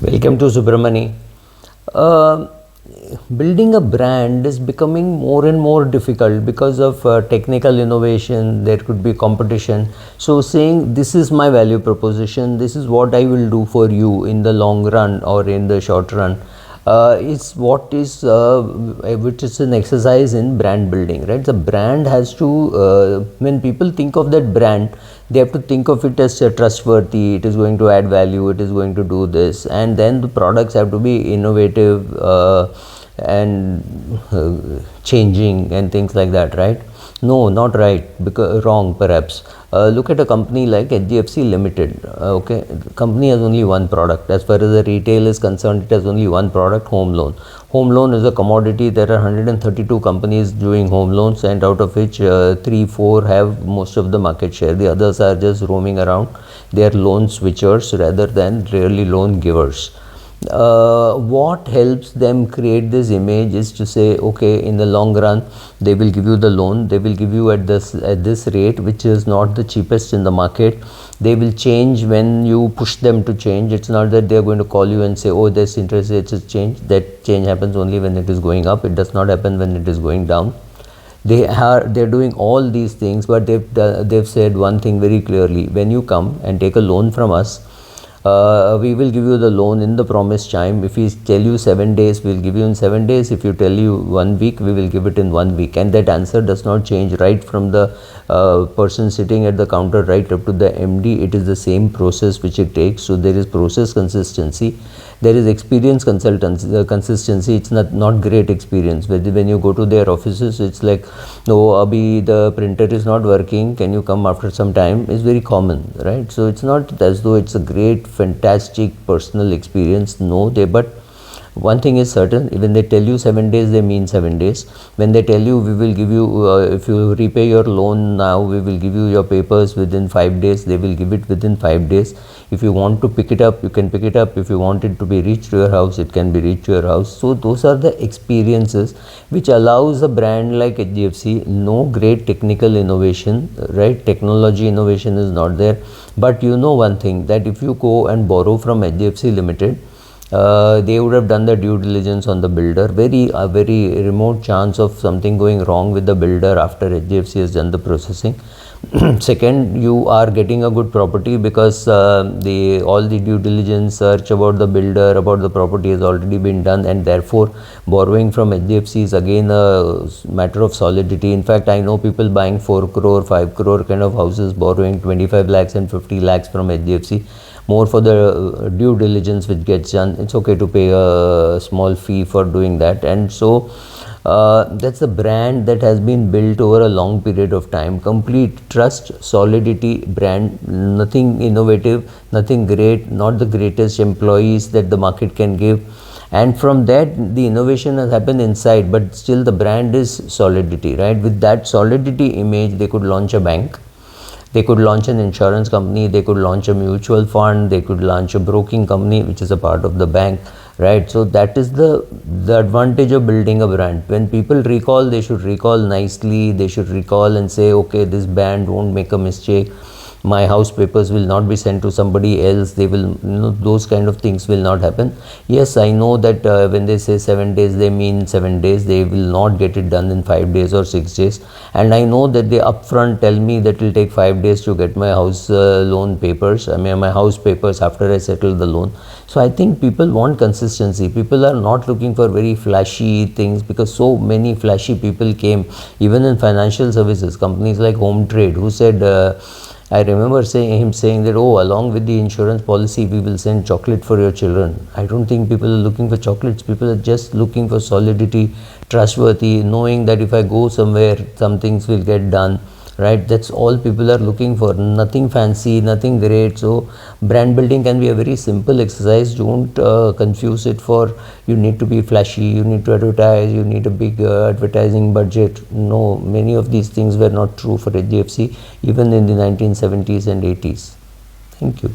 Welcome to Subramani. Uh, Building a brand is becoming more and more difficult because of technical innovation. There could be competition. So, saying this is my value proposition, this is what I will do for you in the long run or in the short run, is what is which is an exercise in brand building, right? The brand has to, when people think of that brand, they have to think of it as trustworthy, it is going to add value, it is going to do this, and then the products have to be innovative and changing and things like that, right? No, not right, because wrong perhaps. Look at a company like HDFC Limited. Okay, the company has only one product. As far as the retail is concerned, it has only one product: home loan. Home loan is a commodity. There are 132 companies doing home loans, and out of which 3-4 have most of the market share. The others are just roaming around. They are loan switchers rather than really loan givers. What helps them create this image is to say, okay, in the long run they will give you the loan, they will give you at this rate, which is not the cheapest in the market. They will change when you push them to change. It's not that they are going to call you and say, oh, this interest rate is changed. That change happens only when it is going up. It does not happen when it is going down. They're doing all these things, but they've said one thing very clearly: when you come and take a loan from us, we will give you the loan in the promised time. If we tell you 7 days, we'll give you in 7 days. If you tell you 1 week, we will give it in 1 week. And that answer does not change right from the person sitting at the counter right up to the MD. It is the same process which it takes. So there is process consistency. There is experience consistency. It's not great experience. When you go to their offices, it's like, no, abhi the printer is not working, can you come after some time? It's very common, right? So it's not as though it's a great, fantastic personal experience. No, but one thing is certain: when they tell you 7 days, they mean 7 days. When they tell you, we will give you, if you repay your loan now, we will give you your papers within 5 days, they will give it within 5 days. If you want to pick it up, you can pick it up. If you want it to be reached to your house, it can be reached to your house. So those are the experiences which allows a brand like HDFC. No great technical innovation, right? Technology innovation is not there. But you know one thing, that if you go and borrow from HDFC Limited, they would have done the due diligence on the builder. A very remote chance of something going wrong with the builder after HDFC has done the processing. Second, you are getting a good property because all the due diligence search about the builder, about the property has already been done, and therefore borrowing from HDFC is again a matter of solidity. In fact, I know people buying 4 crore, 5 crore kind of houses, borrowing 25 lakhs and 50 lakhs from HDFC. More for the due diligence which gets done. It's okay to pay a small fee for doing that. And so that's a brand that has been built over a long period of time. Complete trust, solidity, brand, nothing innovative, nothing great, not the greatest employees that the market can give. And from that, the innovation has happened inside, but still the brand is solidity, right? With that solidity image, they could launch a bank. They could launch an insurance company, they could launch a mutual fund, they could launch a broking company which is a part of the bank, right? So that is the advantage of building a brand. When people recall, they should recall nicely, they should recall and say, okay, this brand won't make a mistake. My house papers will not be sent to somebody else. They will, those kind of things will not happen. Yes, I know that when they say 7 days, they mean 7 days. They will not get it done in 5 days or 6 days. And I know that they upfront tell me that it will take 5 days to get my house loan papers. I mean, my house papers after I settle the loan. So I think people want consistency. People are not looking for very flashy things, because so many flashy people came, even in financial services, companies like Home Trade, who said, I remember him saying that, oh, along with the insurance policy, we will send chocolate for your children. I don't think people are looking for chocolates. People are just looking for solidity, trustworthy, knowing that if I go somewhere, some things will get done, right? That's all people are looking for. Nothing fancy, nothing great. So brand building can be a very simple exercise. Don't confuse it for, you need to be flashy, you need to advertise, you need a big advertising budget. No, many of these things were not true for HDFC even in the 1970s and 80s. Thank you.